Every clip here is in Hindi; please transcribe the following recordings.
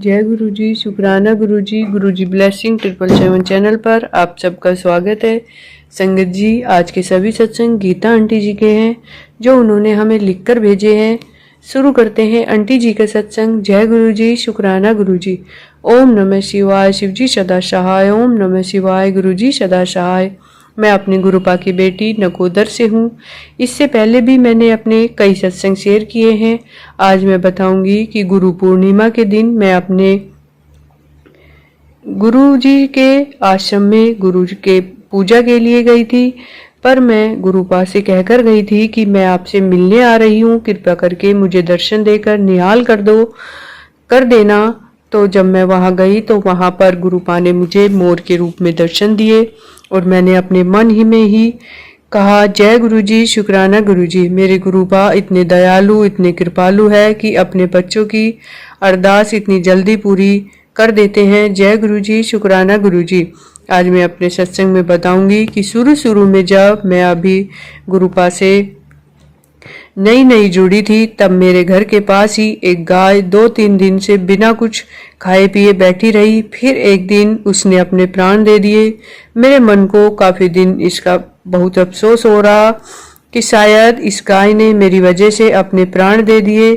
जय गुरु जी, शुक्राना गुरु जी ब्लेसिंग 777 चैनल पर आप सबका स्वागत है। संगत जी, आज के सभी सत्संग गीता आंटी जी के हैं जो उन्होंने हमें लिखकर भेजे हैं। शुरू करते हैं आंटी जी का सत्संग। जय गुरु जी, शुक्राना गुरु जी। ओम नमः शिवाय, शिव जी सदा सहाय। ओम नमः शिवाय, गुरु जी सदा सहाय। मैं अपनी गुरुपा की बेटी नकोदर से हूँ। इससे पहले भी मैंने अपने कई सत्संग शेयर किए हैं। आज मैं बताऊंगी कि गुरु पूर्णिमा के दिन मैं अपने गुरु जी के आश्रम में गुरु जी के पूजा के लिए गई थी, पर मैं गुरुपा से कहकर गई थी कि मैं आपसे मिलने आ रही हूँ, कृपया करके मुझे दर्शन देकर निहाल कर देना। तो जब मैं वहां गई तो वहां पर गुरुपा ने मुझे मोर के रूप में दर्शन दिए और मैंने अपने मन ही में ही कहा, जय गुरु जी, शुक्राना गुरु जी। मेरे गुरुपा इतने दयालु, इतने कृपालु है कि अपने बच्चों की अरदास इतनी जल्दी पूरी कर देते हैं। जय गुरु जी, शुक्राना गुरु जी। आज मैं अपने सत्संग में बताऊंगी कि शुरू में जब मैं अभी गुरुपा से नई जुड़ी थी, तब मेरे घर के पास ही एक गाय 2-3 दिन से बिना कुछ खाए पिए बैठी रही। फिर एक दिन उसने अपने प्राण दे दिए। मेरे मन को काफी दिन इसका बहुत अफसोस हो रहा कि शायद इस गाय ने मेरी वजह से अपने प्राण दे दिए,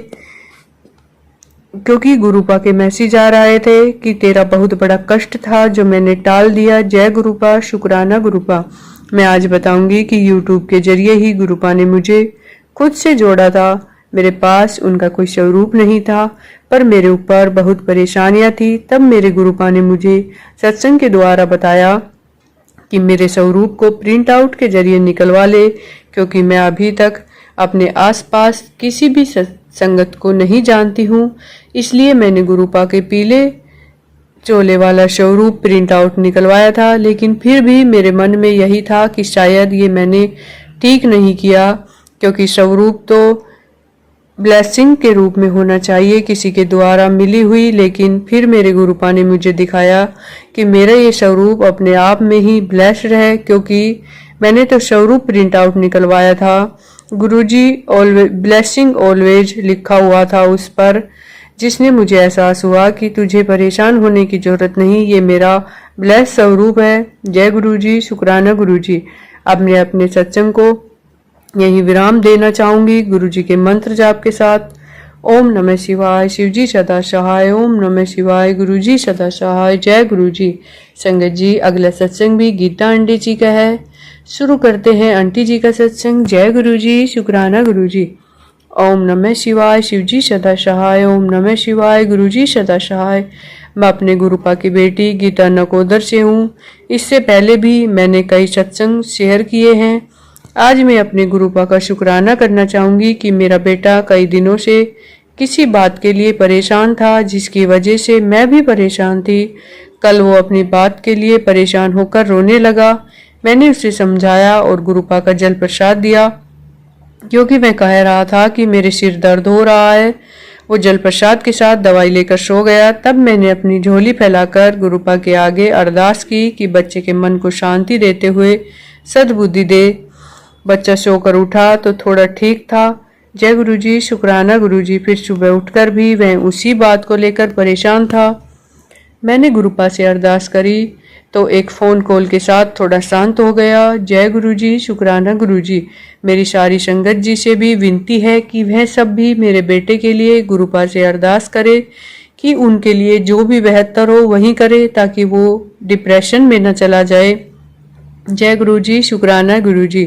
क्योंकि गुरुपा के मैसेज आ रहे थे कि तेरा बहुत बड़ा कष्ट था जो मैंने टाल दिया। जय गुरुपा, शुक्राना गुरुपा। मैं आज बताऊंगी कि यूट्यूब के जरिए ही गुरुपा ने मुझे खुद से जोड़ा था। मेरे पास उनका कोई स्वरूप नहीं था, पर मेरे ऊपर बहुत परेशानियां थी। तब मेरे गुरुपा ने मुझे सत्संग के द्वारा बताया कि मेरे स्वरूप को प्रिंट आउट के जरिए निकलवा ले, क्योंकि मैं अभी तक अपने आसपास किसी भी संगत को नहीं जानती हूँ। इसलिए मैंने गुरुपा के पीले चोले वाला स्वरूप प्रिंट आउट निकलवाया था, लेकिन फिर भी मेरे मन में यही था कि शायद ये मैंने ठीक नहीं किया, क्योंकि स्वरूप तो ब्लेसिंग के रूप में होना चाहिए, किसी के द्वारा मिली हुई। लेकिन फिर मेरे गुरुपा ने मुझे दिखाया कि मेरा ये स्वरूप अपने आप में ही ब्लेस्ड है, क्योंकि मैंने तो स्वरूप प्रिंट आउट निकलवाया था। गुरुजी ऑलवेज ब्लेसिंग ऑलवेज लिखा हुआ था उस पर, जिसने मुझे एहसास हुआ कि तुझे परेशान होने की जरूरत नहीं, ये मेरा ब्लेस स्वरूप है। जय गुरु जी, शुक्राना गुरु जी। अब मैं अपने सत्संग को यही विराम देना चाहूंगी गुरु जी के मंत्र जाप के साथ। ओम नमः शिवाय, शिव जी सदा सहाय। ओम नमः शिवाय, गुरु जी सदा सहाय। जय गुरु जी। संगत जी, अगला सत्संग भी गीता आंटी जी का है। शुरू करते हैं आंटी जी का सत्संग। जय गुरु जी, शुक्राना गुरु जी। ओम नमः शिवाय, शिव जी सदा सहाय। ओम नमः शिवाय, गुरु जी सदा सहाय। मैं अपने गुरुपा की बेटी गीता नकोदर से हूँ। इससे पहले भी मैंने कई सत्संग शेयर किए हैं। आज मैं अपने गुरुपा का शुक्राना करना चाहूंगी कि मेरा बेटा कई दिनों से किसी बात के लिए परेशान था, जिसकी वजह से मैं भी परेशान थी। कल वो अपनी बात के लिए परेशान होकर रोने लगा। मैंने उसे समझाया और गुरुपा का जल प्रसाद दिया, क्योंकि मैं कह रहा था कि मेरे सिर दर्द हो रहा है। वो जल प्रसाद के साथ दवाई लेकर सो गया। तब मैंने अपनी झोली फैलाकर गुरुपा के आगे अरदास की कि बच्चे के मन को शांति देते हुए सद्बुद्धि दे। बच्चा सोकर उठा तो थोड़ा ठीक था। जय गुरु जी, शुक्राना गुरु जी। फिर सुबह उठकर भी वह उसी बात को लेकर परेशान था। मैंने गुरुपा से अरदास करी तो एक फोन कॉल के साथ थोड़ा शांत हो गया। जय गुरु जी, शुक्राना गुरु जी। मेरी सारी संगत जी से भी विनती है कि वह सब भी मेरे बेटे के लिए गुरुपा से अरदास करे कि उनके लिए जो भी बेहतर हो वही करे, ताकि वो डिप्रेशन में न चला जाए। जय गुरु जी, शुक्राना गुरु जी।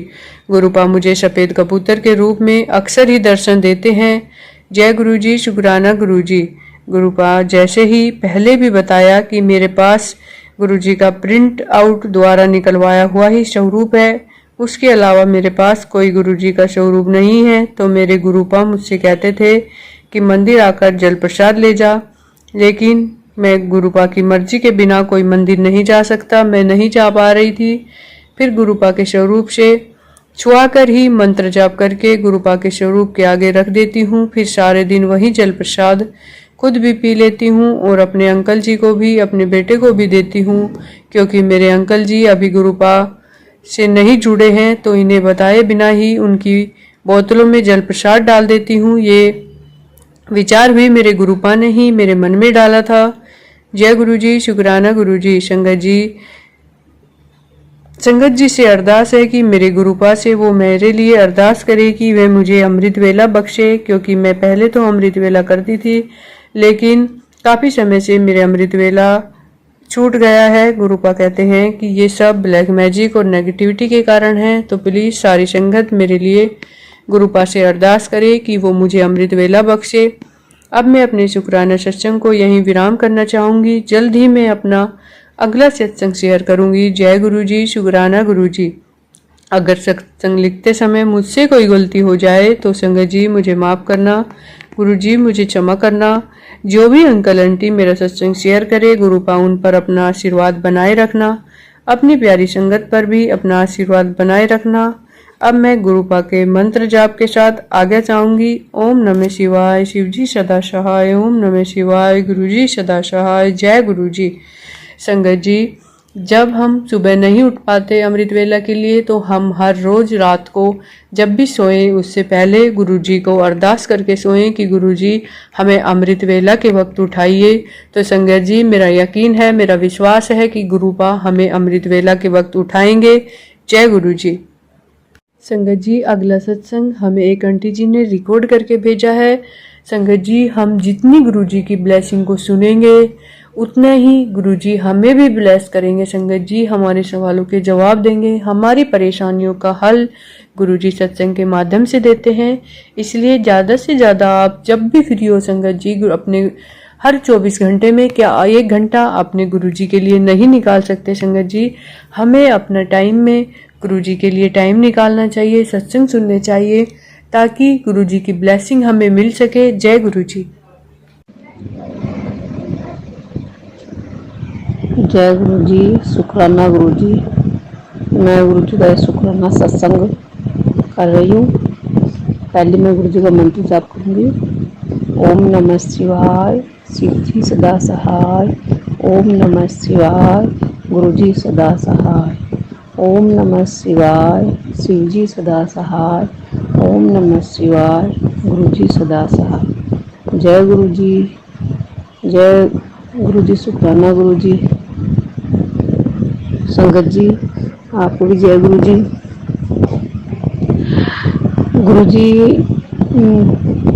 गुरुपा मुझे सफेद कबूतर के रूप में अक्सर ही दर्शन देते हैं। जय गुरु जी, शुक्राना गुरु जी। गुरुपा जैसे ही पहले भी बताया कि मेरे पास गुरु जी का प्रिंट आउट द्वारा निकलवाया हुआ ही स्वरूप है, उसके अलावा मेरे पास कोई गुरु जी का स्वरूप नहीं है। तो मेरे गुरुपा मुझसे कहते थे कि मंदिर आकर जल प्रसाद ले जा, लेकिन मैं गुरुपा की मर्जी के बिना कोई मंदिर नहीं जा सकता। मैं नहीं जा पा रही थी। फिर गुरुपा के स्वरूप से छुआ कर ही मंत्र जाप करके गुरुपा के स्वरूप के आगे रख देती हूँ। फिर सारे दिन वही जल प्रसाद खुद भी पी लेती हूँ और अपने अंकल जी को भी, अपने बेटे को भी देती हूँ, क्योंकि मेरे अंकल जी अभी गुरुपा से नहीं जुड़े हैं। तो इन्हें बताए बिना ही उनकी बोतलों में जल प्रसाद डाल देती हूँ। ये विचार भी मेरे गुरुपा ने ही मेरे मन में डाला था। जय गुरु जी, शुक्राना गुरु जी। संगत जी से अरदास है कि मेरे गुरुपा से वो मेरे लिए अरदास करे कि वे मुझे अमृत वेला बख्शे, क्योंकि मैं पहले तो अमृत वेला करती थी, लेकिन काफ़ी समय से मेरे अमृत वेला छूट गया है। गुरुपा कहते हैं कि ये सब ब्लैक मैजिक और नेगेटिविटी के कारण है। तो प्लीज़ सारी संगत मेरे लिए गुरुपा से अरदास करे कि वो मुझे अमृत वेला बख्शे। अब मैं अपने शुक्राना सत्संग को यहीं विराम करना चाहूँगी। जल्द ही मैं अपना अगला सत्संग शेयर करूँगी। जय गुरु जी, शुक्राना गुरु जी। अगर सत्संग लिखते समय मुझसे कोई गलती हो जाए तो संगत जी मुझे माफ़ करना, गुरु जी मुझे क्षमा करना। जो भी अंकल आंटी मेरा सत्संग शेयर करे, गुरुपा उन पर अपना आशीर्वाद बनाए रखना, अपनी प्यारी संगत पर भी अपना आशीर्वाद बनाए रखना। अब मैं गुरुपा के मंत्र जाप के साथ आगे चाहूंगी। ओम नमः शिवाय, शिव जी सदा सहाय। ओम नमः शिवाय, गुरु जी सदा सहाय। जय गुरु जी। संगत जी, जब हम सुबह नहीं उठ पाते अमृत वेला के लिए, तो हम हर रोज रात को जब भी सोएं उससे पहले गुरु जी को अरदास करके सोएं कि गुरु जी हमें अमृत वेला के वक्त उठाइए। तो संगत जी, मेरा यकीन है, मेरा विश्वास है कि गुरुपा हमें अमृत वेला के वक्त उठाएंगे। जय गुरु जी। संगत जी, अगला सत्संग हमें एक आंटी जी ने रिकॉर्ड करके भेजा है। संगत जी, हम जितनी गुरु जी की ब्लेसिंग को सुनेंगे उतना ही गुरुजी हमें भी ब्लेस करेंगे। संगत जी, हमारे सवालों के जवाब देंगे, हमारी परेशानियों का हल गुरुजी सत्संग के माध्यम से देते हैं। इसलिए ज़्यादा से ज़्यादा आप जब भी फ्री हो संगत जी, अपने हर 24 घंटे में क्या 1 घंटा अपने गुरुजी के लिए नहीं निकाल सकते संगत जी? हमें अपना टाइम में गुरुजी के लिए टाइम निकालना चाहिए, सत्संग सुनने चाहिए, ताकि गुरुजी की ब्लेसिंग हमें मिल सके। जय गुरु जी। जय गुरु जी, शुक्राना गुरु जी। मैं गुरु जी का शुक्राना सत्संग कर रही हूँ। पहले मैं गुरु जी का मंत्र जाप करूँगी। ओम नमः शिवाय, शिव जी सदा सहाय। ओम नमः शिवाय, गुरु जी सदा सहाय। ओम नमः शिवाय, शिव जी सदा सहाय। ओम नमः शिवाय, गुरु जी सदा सहाय। जय गुरु जी। जय गुरु जी, शुक्राना गुरु जी। संगत जी, आपको भी जय गुरु जी। गुरु जी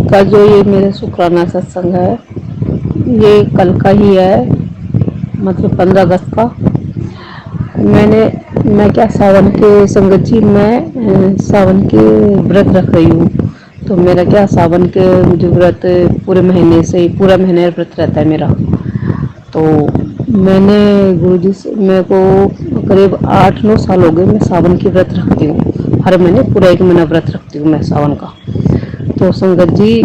का जो ये मेरा शुक्राना सत्संग है, ये कल का ही है, मतलब 15 अगस्त का। मैं क्या सावन के संगत जी, मैं सावन के व्रत रख रही हूँ। तो मेरा क्या सावन के जो व्रत पूरे महीने से, पूरा महीने व्रत रहता है मेरा। तो मैंने गुरुजी से, मेरे को करीब 8-9 साल हो गए मैं सावन की व्रत रखती हूँ। हर महीने पूरा 1 महीना व्रत रखती हूँ मैं सावन का। तो संगत जी,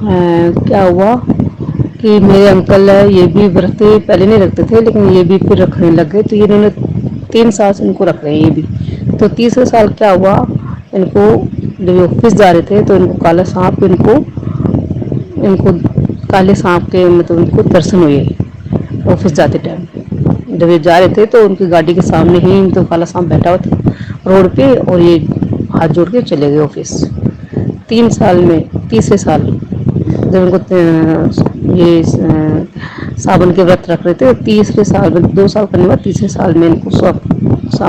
क्या हुआ कि मेरे अंकल है, ये भी व्रत पहले नहीं रखते थे, लेकिन ये भी फिर रखने लग गए। तो इन्होंने 3 साल से इनको रख रहे हैं ये भी। तो तीसरे साल क्या हुआ, इनको जब ऑफिस जा रहे थे तो इनको काला सांप, इनको काले सांप के मतलब इनको दर्शन हुए ऑफिस जाते टाइम। जब ये जा रहे थे तो उनकी गाड़ी के सामने ही तो काला सांप बैठा हुआ था रोड पे, और ये हाथ जोड़ के चले गए ऑफिस। 3 साल में तीसरे साल जब उनको ये सावन के व्रत रख रहे थे, तीसरे साल में 2 साल करने के बाद तीसरे साल में इनको सांप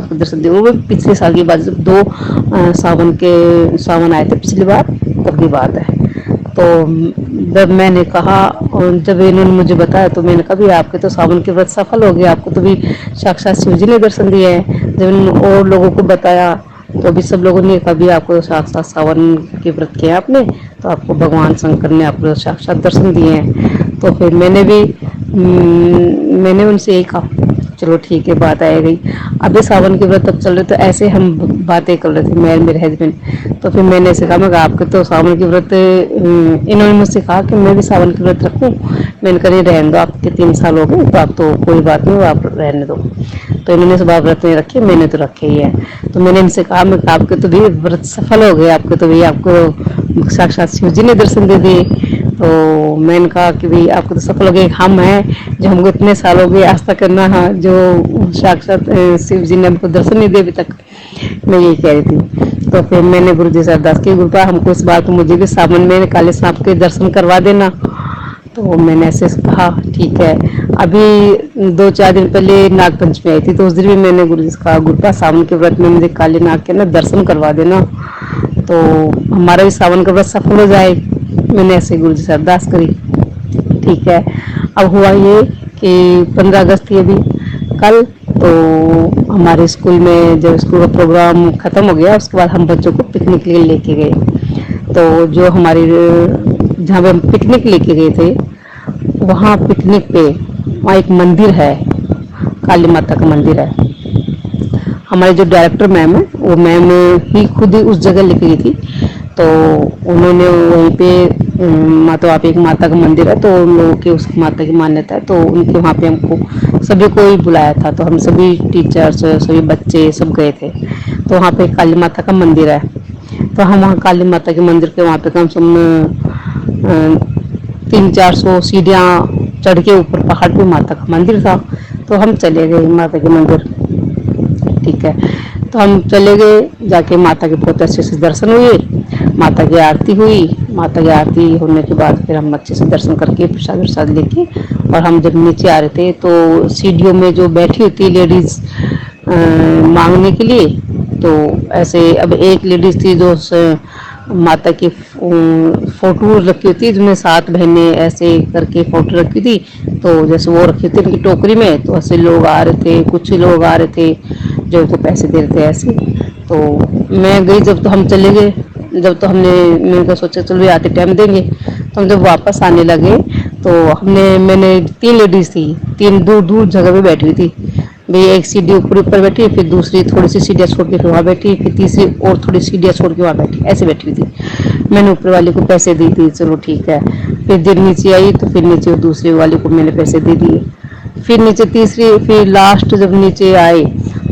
के दर्शन दिए। वो पिछले साल की बात, जब 2 सावन आए थे पिछली बार, तब की बात है। तो जब मैंने कहा, और जब इन्होंने मुझे बताया, तो मैंने कहा भी आपके तो सावन के व्रत सफल हो गए, आपको तो भी साक्षात शिव जी ने दर्शन दिए हैं। जब इन और लोगों को बताया तो अभी सब लोगों ने कहा भी आपको साक्षात सावन के व्रत किया आपने, तो आपको भगवान शंकर ने आपको साक्षात दर्शन दिए हैं। तो फिर मैंने उनसे यही कहा, चलो ठीक है, बात आ गई। अभी सावन के व्रत अब चल रहे, तो ऐसे हम बातें कर रहे थे, मैं मेरे हस्बैंड। तो फिर मैंने ऐसे कहा, मैं आपके तो सावन के व्रत, इन्होंने मुझसे कहा कि मैं भी सावन के व्रत रखूं। मैंने कहा रहने दो, आपके 3 साल हो गए, तो आप तो कोई बात नहीं, आप रहने दो। तो इन्होंने सुबह व्रत नहीं रखे, मैंने तो रखे ही है। तो मैंने इनसे कहा, मैं आपके तो भी व्रत सफल हो गए, आपके तो भी आपको साक्षात शिव जी ने दर्शन दे दिए। तो मैंने कहा कि भाई आपको तो सफल हो गए, हम हैं जो हमको इतने साल हो गए आज तक करना है, जो साक्षात शिव जी ने हमको दर्शन नहीं दिए अभी तक। मैं यही कह रही थी। तो फिर मैंने गुरु जी से अरदास की, गुरुपा हमको इस बार तो मुझे भी सावन में काले सांप के दर्शन करवा देना। तो मैंने ऐसे कहा ठीक है। अभी 2-4 दिन पहले नाग पंचमी आई थी, तो उस दिन भी मैंने गुरु जी से कहा, गुरुपा सावन के व्रत में मुझे काले नाग के ना दर्शन करवा देना, तो हमारा भी सावन का व्रत सफल हो जाए। मैंने ऐसे गुरु जी से अरदास करी। ठीक है। अब हुआ ये कि 15 अगस्त थी अभी कल, तो हमारे स्कूल में जब स्कूल का प्रोग्राम खत्म हो गया, उसके बाद हम बच्चों को पिकनिक के लिए लेके गए। तो जो हमारी जहाँ पे हम पिकनिक लेके गए थे, वहाँ पिकनिक पे वहाँ एक मंदिर है, काली माता का मंदिर है। हमारे जो डायरेक्टर मैम है, वो मैम ही खुद ही उस जगह लेके गई थी। तो उन्होंने वहीं पे माता, वहाँ पे एक माता का मंदिर है, तो उन लोगों की उस माता की मान्यता है, तो उनके वहाँ पे हमको सभी को ही बुलाया था। तो हम सभी टीचर्स, सभी बच्चे सब गए थे। तो वहाँ पे काली माता का मंदिर है, तो हम वहाँ काली माता के मंदिर के वहाँ पे कम से कम 300-400 सीढ़ियाँ चढ़ के ऊपर पहाड़ पे माता का मंदिर था। तो हम चले गए माता के मंदिर। ठीक है। तो हम चले गए, जाके माता के बहुत अच्छे से दर्शन हुए, माता की आरती हुई। माता की आरती होने के बाद फिर हम अच्छे से दर्शन करके प्रसाद प्रसाद लेके, और हम जब नीचे आ रहे थे तो सीढ़ियों में जो बैठी होती लेडीज मांगने के लिए, तो ऐसे अब एक लेडीज थी जो माता की फोटो रखी होती, जिसमें 7 बहनें ऐसे करके फोटो रखी थी। तो जैसे वो रखी थी उनकी टोकरी में, तो ऐसे लोग आ रहे थे, कुछ लोग आ रहे थे जो उनको पैसे दे रहे थे ऐसे। तो मैं गई जब, तो हम चले गए। जब तो मैंने सोचा चलो आते टाइम देंगे। तो हम जब वापस आने लगे, तो मैंने 3 लेडीज थी, 3 दूर दूर जगह पे बैठी हुई थी भाई। एक सीढ़ी ऊपर बैठी, फिर दूसरी थोड़ी सी सीढ़ियाँ छोड़ के फिर वहाँ बैठी, फिर तीसरी और थोड़ी सीढ़ियाँ छोड़ के वहाँ बैठी, ऐसे बैठी हुई थी। मैंने ऊपर वाले को पैसे दी थी, चलो ठीक है। फिर जब नीचे आई, तो फिर नीचे दूसरे वाले को मैंने पैसे दे दिए। फिर नीचे तीसरी, फिर लास्ट जब नीचे आए,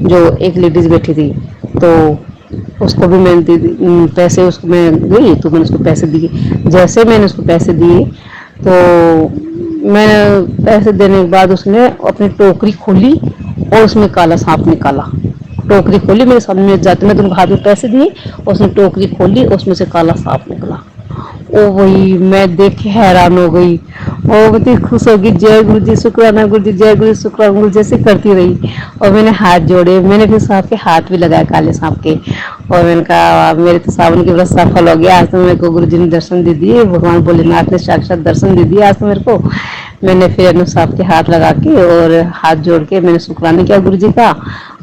जो एक लेडीज बैठी थी, तो उसको भी मैंने पैसे, उसको मैं गई तो मैंने उसको पैसे दिए। जैसे मैंने उसको पैसे दिए, तो मैं पैसे देने के बाद उसने अपनी टोकरी खोली और उसमें काला सांप निकाला। टोकरी खोली मेरे सामने जाते, मैं तुमको हाथ में पैसे दिए, उसने टोकरी खोली, उसमें से काला सांप निकला। ओ वही मैं देख के हैरान हो गई, और बहुत खुश हो गई। जय गुरु जी, शुक्राना गुरु जी, जय गुरु, शुक्राना गुरु, जैसे करती रही। और मैंने हाथ जोड़े, मैंने फिर सांप के हाथ भी लगाए, काले सांप के। और मैंने कहा मेरे तो सावन की व्रत सफल हो गया, आज तो मेरे को गुरु जी ने दर्शन दे दिए, भगवान भोलेनाथ ने साक्षात दर्शन दे दिया आज तो मेरे को। मैंने फिर सांप के हाथ लगा के और हाथ जोड़ के मैंने शुक्राना किया गुरु जी का,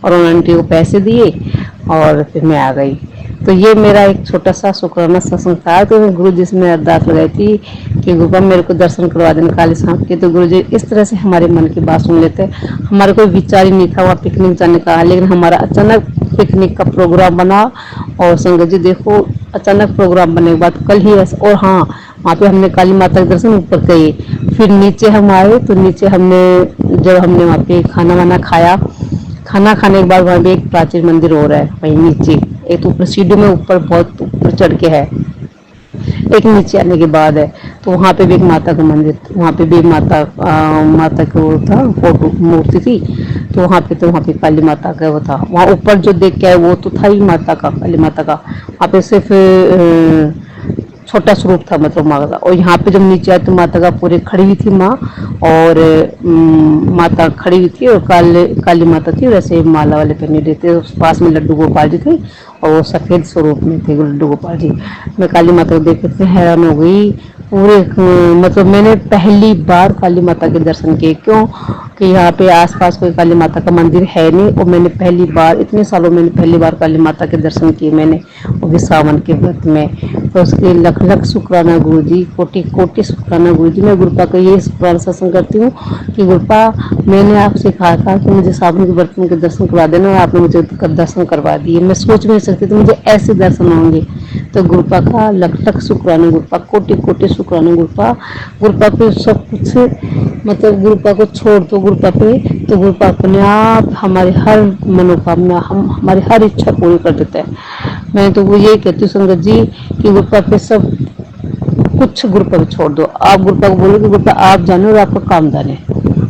और उन्होंने आंटी को पैसे दिए, और फिर मैं आ गई। तो ये मेरा एक छोटा सा शुक्राना सत्संग था। तो गुरु जी से मैं अरदास लगाई थी कि गुरुपा मेरे को दर्शन करवा देना काले सांप के। तो गुरु जी इस तरह से हमारे मन की बात सुन लेते। हमारा कोई विचार ही नहीं था वहाँ पिकनिक जाने का, लेकिन हमारा अचानक पिकनिक का प्रोग्राम बना। और संगत जी देखो, अचानक प्रोग्राम बनने के बाद कल ही ऐसा, और हाँ वहाँ पे हमने काली माता के दर्शन ऊपर किए। फिर नीचे हम आए, तो नीचे जब हमने वहाँ पे खाना वाना खाया, खाना खाने के बाद वहाँ पे एक प्राचीन मंदिर हो रहा है वहीं नीचे, एक ऊपर सीढ़ी में ऊपर बहुत ऊपर चढ़ के है, एक नीचे आने के बाद है। तो वहाँ पे भी एक माता का मंदिर, वहाँ पे भी माता का वो था, फोटो मूर्ति थी। तो वहाँ पे काली माता का वो था। वहाँ ऊपर जो देख के आए वो तो था ही माता का, काली माता का। वहाँ पे सिर्फ छोटा स्वरूप था मतलब माता का। और यहाँ पे जब नीचे आए तो माता का पूरे खड़ी हुई थी माँ, और माता खड़ी हुई थी, और काली माता थी, वैसे माला वाले पहने रहते। उस पास में लड्डू गोपाल जी थे, और वो सफेद स्वरूप में थे लड्डू गोपाल जी। मैं काली माता को देख के हैरान हो गई पूरे। मतलब मैंने पहली बार काली माता के दर्शन किए, क्यों कि यहाँ पे आसपास कोई काली माता का मंदिर है नहीं, और मैंने पहली बार, इतने सालों मैंने पहली बार काली माता के दर्शन किए मैंने, वो भी सावन के व्रत में। तो उसके लख लख शुक्राना गुरु जी, कोटि कोटि शुक्राना गुरु जी। मैं गुरुपा का ये शुक्राना सत्संग करती हूँ कि गुरुपा मैंने आपसे कहा था कि मुझे सावन के व्रत के दर्शन करवा देना, और आपने मुझे दर्शन करवा दिए। मैं सोच भी नहीं सकती थी मुझे ऐसे दर्शन होंगे। तो गुरुपा का लख लख शुक्राना गुरुपा, कोटि कोटि शुक्राना गुरुपा। गुरुपा पे सब कुछ, मतलब गुरुपा को छोड़ दो गुरुपा पे, तो गुरुपा अपने आप हमारी हर मनोकामना, हमारी हर इच्छा पूरी कर देता है। मैं तो वो यही कहती हूँ संगत जी कि गुरुपा पे सब कुछ गुरुपा पे छोड़ दो। आप गुरुपा को बोलो कि गुरुपा आप जानो और आपका काम जाने,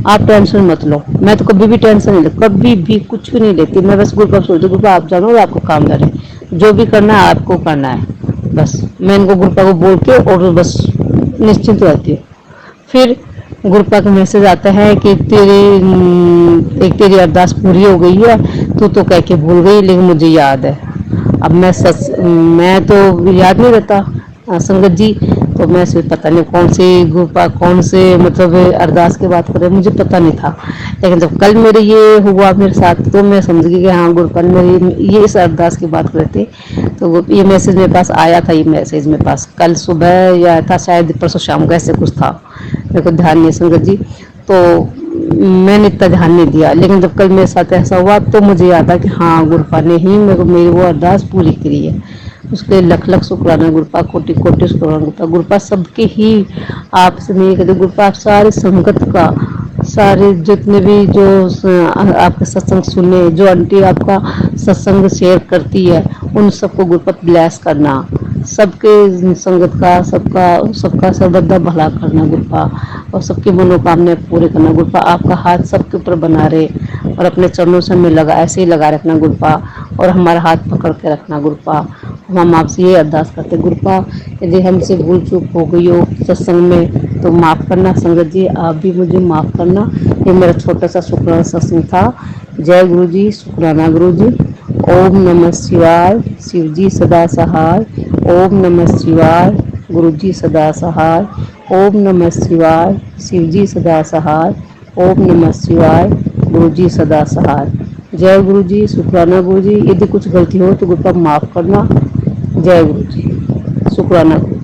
आप टेंशन मत लो। मैं तो कभी भी टेंशन नहीं लेती, कभी भी कुछ भी नहीं लेती। मैं बस गुरुपा छोड़ दो, गुरुपा आप जानो और आपका काम जाने, जो भी करना है आपको करना है। बस मैं इनको गुरुपा को बोल के और बस निश्चिंत रहती हूँ। फिर गुरुपा का मैसेज आता है कि एक तेरी अरदास पूरी हो गई है, तू तो कह के भूल गई लेकिन मुझे याद है। अब मैं तो याद नहीं रहता संगत जी, तो मैं से पता नहीं कौन सी गुरुपा कौन से मतलब अरदास की बात कर रहे, मुझे पता नहीं था। लेकिन जब कल मेरे ये हुआ मेरे साथ तो मैं समझ गई कि हाँ गुरुपा ने मेरी ये इस अरदास की बात कर रहे थे। तो ये मैसेज मेरे पास आया था, ये मैसेज मेरे पास कल सुबह या आया था, शायद परसों शाम को ऐसे कुछ था, मेरे को ध्यान नहीं संगत जी। तो मैंने इतना ध्यान नहीं दिया, लेकिन जब कल मेरे साथ ऐसा हुआ तो मुझे याद आ कि हाँ गुरुपा ने ही मेरे को मेरी वो अरदास पूरी करी है। उसके लख लख शुक्राना गुरुपा, कोटि कोटि शुक्राना गुरुपा। गुरुपा सबके ही आपसे नहीं कहते, गुरुपा आप सारे संगत का, सारे जितने भी जो आपके सत्संग सुने, जो आंटी आपका सत्संग शेयर करती है, उन सबको गुरुपा ब्लेस करना, सबके संगत का सबका सर्वदा भला करना गुरुपा, और सबकी मनोकामनाएं पूरे करना गुरुपा। आपका हाथ सबके ऊपर बना रहे और अपने चरणों से हमें लगा ऐसे ही लगा रखना गुरुपा, और हमारा हाथ पकड़ के रखना गुरुपा। हम आपसे ये अरदास करते गुरुपा, यदि हमसे भूल चूक हो गई हो सत्संग में तो माफ़ करना संगत जी, आप भी मुझे माफ़ करना। ये मेरा छोटा सा शुक्राना सत्संग था। जय गुरु जी, शुक्राना गुरु जी। ओम नमः शिवाय, शिव जी सदा सहाय। ओम नमः शिवाय, गुरु जी सदा सहाय। ओम नमः शिवाय, शिव जी सदा सहाय। ओम नमः शिवाय, गुरु जी सदा सहाय। जय गुरु जी, शुक्राना गुरु जी। यदि कुछ गलती हो तो गुरुपा माफ़ करना। जय गुरु जी, शुक्राना गुरु।